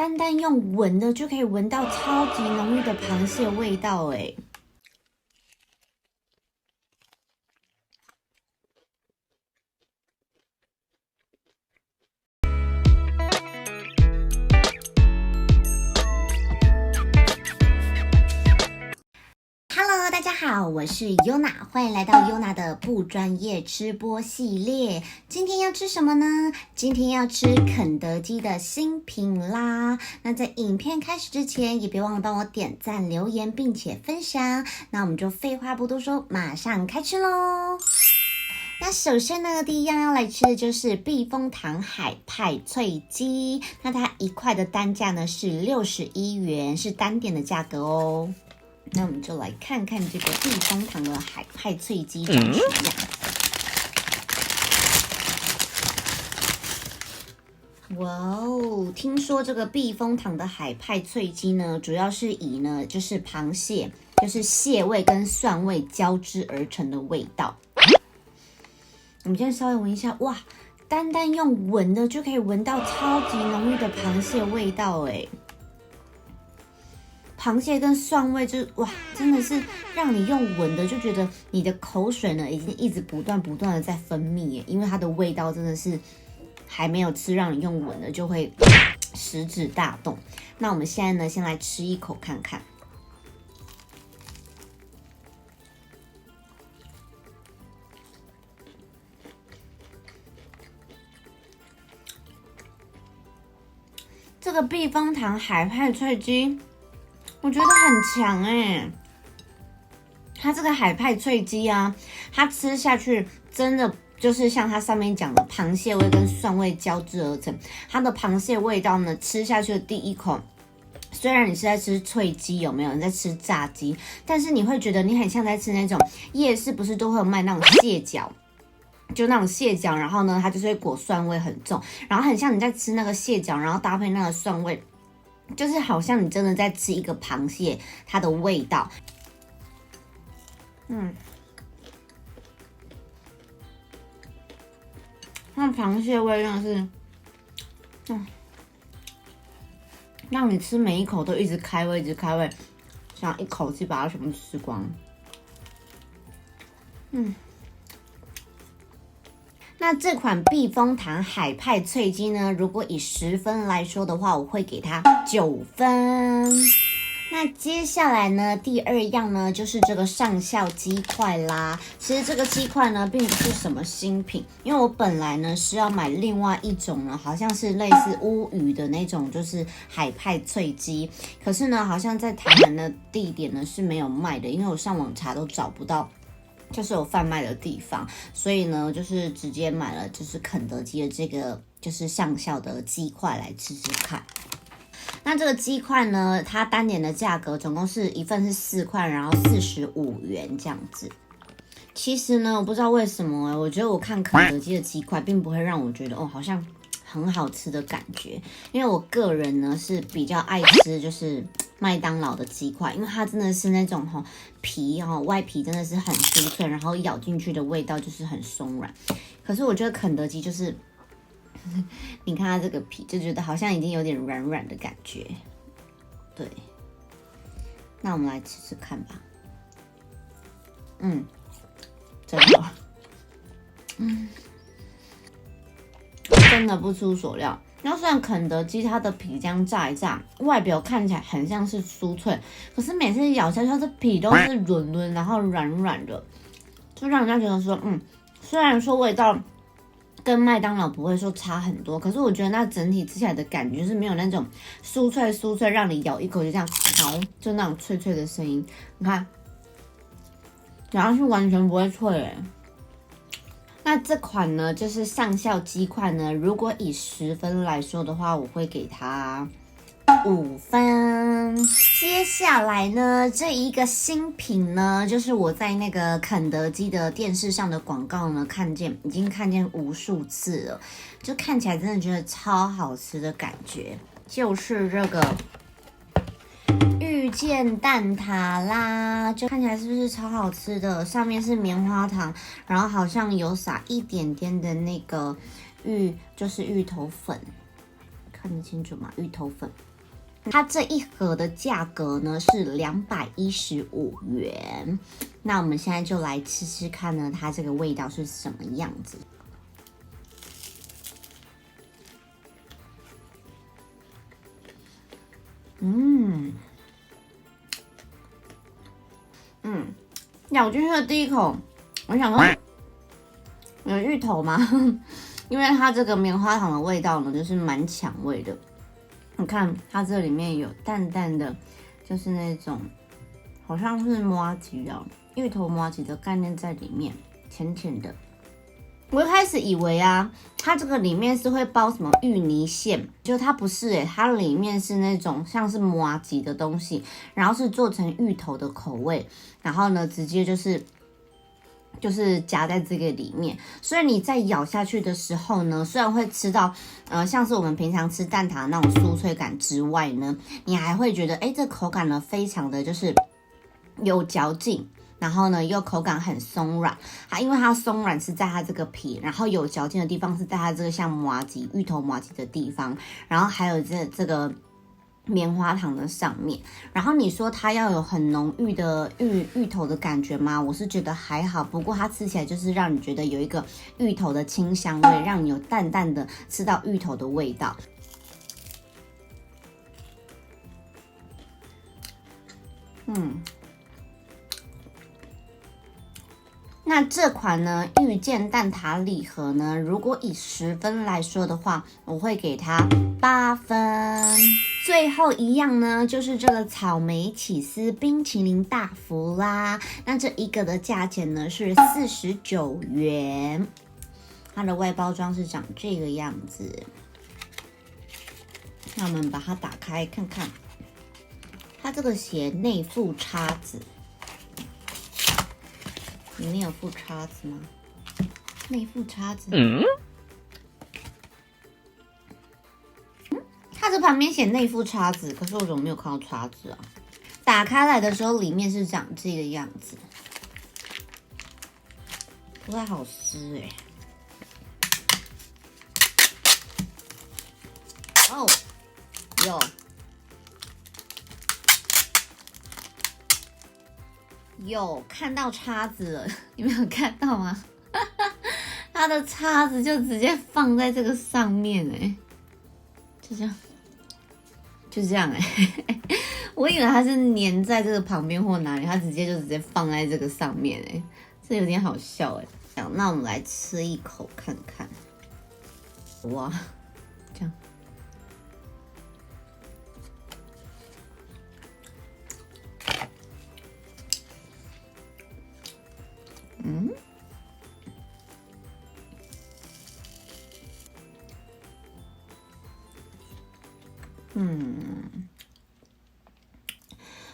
单单用闻的就可以闻到超级浓郁的螃蟹味道哎。Hello， 大家好，我是 Yuna， 欢迎来到 Yuna 的不专业吃播系列。今天要吃什么呢？今天要吃肯德基的新品啦。那在影片开始之前，也别忘了帮我点赞、留言，并且分享。那我们就废话不多说，马上开吃咯。那首先呢，第一样要来吃的就是避风塘海派脆鸡。那它一块的单价呢是61元，是单点的价格哦。那我们就来看看这个避风塘的海派脆鸡长什么样。哇哦，听说这个避风塘的海派脆鸡呢，主要是以呢就是螃蟹，就是蟹味跟蒜味交织而成的味道。我们先稍微闻一下，哇，单单用闻的就可以闻到超级浓郁的螃蟹味道哎。螃蟹跟蒜味就哇，真的是让你用闻的就觉得你的口水呢已经一直不断的在分泌耶，因为它的味道真的是还没有吃，让你用闻的就会食指大动。那我们现在呢，先来吃一口看看。这个避风塘海派脆鸡我觉得很强哎，它这个海派脆鸡啊，它吃下去真的就是像它上面讲的，螃蟹味跟蒜味交织而成。它的螃蟹味道呢，吃下去的第一口，虽然你是在吃脆鸡，有没有？你在吃炸鸡，但是你会觉得你很像在吃那种夜市，不是都会有卖那种蟹脚？就那种蟹脚，然后呢，它就是会裹蒜味很重，然后很像你在吃那个蟹脚，然后搭配那个蒜味。就是好像你真的在吃一个螃蟹，它的味道，那螃蟹味真的是，让你吃每一口都一直开胃，一直开胃，想一口气把它全部吃光。那这款避风塘海派脆鸡呢，如果以10分来说的话，我会给它9分。那接下来呢，第二样呢，就是这个上校鸡块啦。其实这个鸡块呢，并不是什么新品，因为我本来呢是要买另外一种呢，好像是类似乌鱼的那种，就是海派脆鸡。可是呢，好像在台南的地点呢是没有卖的，因为我上网查都找不到。就是有贩卖的地方，所以呢，就是直接买了就是肯德基的这个就是上校的鸡块来吃吃看。那这个鸡块呢，它单点的价格总共是一份是4块，然后45元这样子。其实呢，我不知道为什么我觉得我看肯德基的鸡块，并不会让我觉得好像很好吃的感觉，因为我个人呢是比较爱吃就是麦当劳的鸡块，因为它真的是那种皮外皮真的是很酥脆，然后咬进去的味道就是很松软。可是我觉得肯德基就是你看它这个皮，就觉得好像已经有点软软的感觉。对，那我们来吃吃看吧。真的，真的不出所料。那虽然肯德基它的皮这样炸一炸，外表看起来很像是酥脆，可是每次咬下去，它的皮都是软软，然后软软的，就让人家觉得说，虽然说味道跟麦当劳不会说差很多，可是我觉得那整体吃起来的感觉是没有那种酥脆，让你咬一口就这样就那种脆脆的声音。你看，咬下去完全不会脆耶。那这款呢，就是上校鸡块呢，如果以10分来说的话，我会给它5分。接下来呢，这一个新品呢，就是我在那个肯德基的电视上的广告呢，已经看见无数次了，就看起来真的觉得超好吃的感觉，就是这个遇见蛋挞啦，就看起来是不是超好吃的？上面是棉花糖，然后好像有撒一点点的那个芋头粉，看得清楚吗？芋头粉，它这一盒的价格呢是215元。那我们现在就来吃吃看呢，它这个味道是什么样子。咬进去的第一口，我想说有芋头吗？因为它这个棉花糖的味道呢，就是蛮抢味的。你看它这里面有淡淡的，就是那种好像是麻糬啊，芋头麻糬的概念在里面，甜甜的。我一开始以为啊，它这个里面是会包什么芋泥馅，就它不是它里面是那种像是麻糬的东西，然后是做成芋头的口味，然后呢直接就是夹在这个里面，所以你在咬下去的时候呢，虽然会吃到像是我们平常吃蛋挞那种酥脆感之外呢，你还会觉得这口感呢非常的就是有嚼劲。然后呢，又口感很松软，因为它松软是在它这个皮，然后有嚼劲的地方是在它这个像麻糬、芋头麻糬的地方，然后还有这个棉花糖的上面。然后你说它要有很浓郁的芋头的感觉吗？我是觉得还好，不过它吃起来就是让你觉得有一个芋头的清香味，让你有淡淡的吃到芋头的味道。那这款呢遇见蛋挞礼盒呢，如果以10分来说的话，我会给它8分。最后一样呢，就是这个草莓起司冰淇淋大福啦。那这一个的价钱呢是49元，它的外包装是长这个样子。那我们把它打开看看，它这个写内附叉子。里面有附叉子吗？内附叉子。它这旁边写内附叉子，可是我怎么没有看到叉子啊？打开来的时候，里面是长这个样子，不太好撕哦，有看到叉子了，你们有看到吗？它的叉子就直接放在这个上面就这样我以为它是粘在这个旁边或哪里，它直接放在这个上面这有点好笑好，那我们来吃一口看看。哇，这样。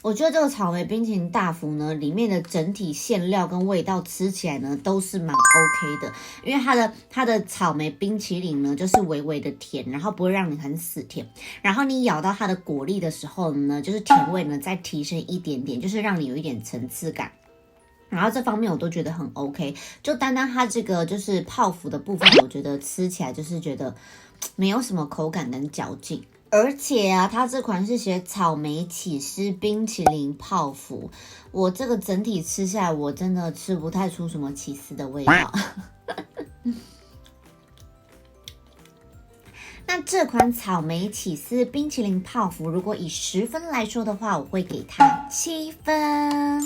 我觉得这个草莓冰淇淋大福呢，里面的整体馅料跟味道吃起来呢都是蛮 OK 的，因为它的草莓冰淇淋呢就是微微的甜，然后不会让你很死甜，然后你咬到它的果粒的时候呢，就是甜味呢再提升一点点，就是让你有一点层次感。然后这方面我都觉得很 OK， 就单单它这个就是泡芙的部分，我觉得吃起来就是觉得没有什么口感跟嚼劲。而且啊，它这款是写草莓起司冰淇淋泡芙，我这个整体吃下来，我真的吃不太出什么起司的味道。那这款草莓起司冰淇淋泡芙，如果以10分来说的话，我会给它7分。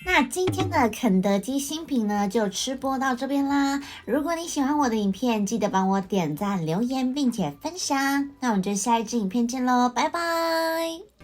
那今天的肯德基新品呢，就吃播到这边啦。如果你喜欢我的影片，记得帮我点赞、留言，并且分享。那我们就下一支影片见喽，拜拜。